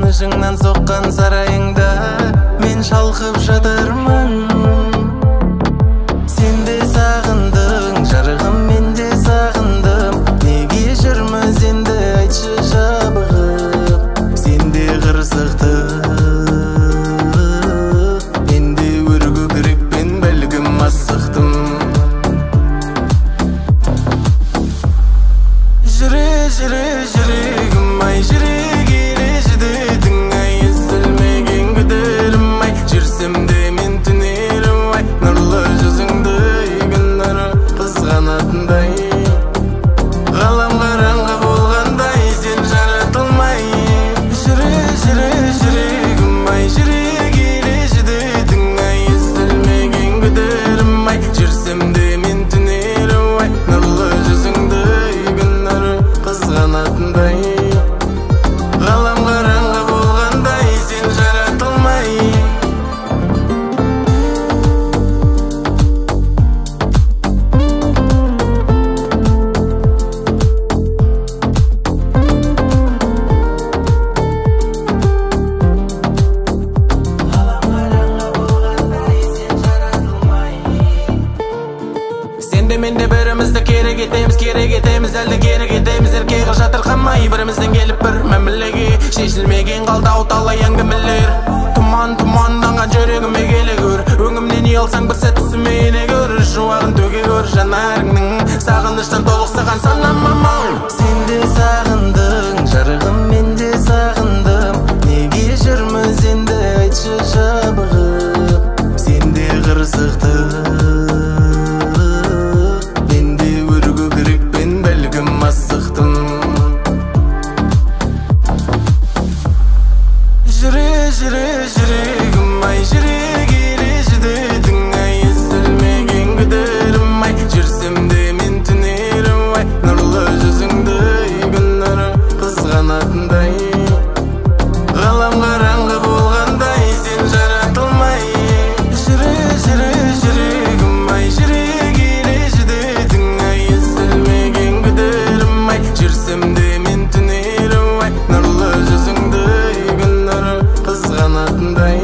Сағынышыңнан соққан сарайыңда мен шалқып жатырмын. Сен де сағындың жарығым, мен де сағындым. Неге жүрміз енді айтшы жабығып. Сен де қырсықты, мен де өр көкірекпен бәлкім асықтым. Жүрегім ай, жүре келе жүдедің ай, естілмеген күдерім ай, жүрсем де мен түнерім ай, нұрлы жүзіңді күн нұры қызғанатындай. Ғалам қараңғы болғандай сен жаратылмай. Жүрегім ай, жүре келе жүдедің ай, естілмеген күдерім ай, жүрсем де мен түнерім ай, нұрлы жүзіңді қызғанатындай. Ғалам қараңғы болғандай сен жаратылмай. Сен де мен де бірімізді керек етеміз, әлде керек етеміз. Еркегі жатырқамай бірімізден келіп бір мәмілеге шешілмеген қалды талай әңгімелер. Тұманданған жүрегіме келе көр, өңімнен ұялсаң бір сәт түсіме ене көр. Жуағын төге көр жанарыңның, сағыныштан толықсыған санамам. Сен де сағындың жарығым, мен де сағындым. Неге жүрміз енді айтшы жабығып. Сен де қырсықты, асықтым. Жүрегім ай, жүре келе жүдедің ай, естілмеген күдерім ай, жүрсем де мен түнерім ай, нұрлы жүзіңді күн нұры қызғанатындай. Ғалам қараңғы болғандай сен жаратылмай. Жүрегім ай, жүре келе жүдедің ай, естілмеген күдерім ай, жүрсем де мен түнерім ай, нұрлы жүзіңді күн нұры қызғанатындай.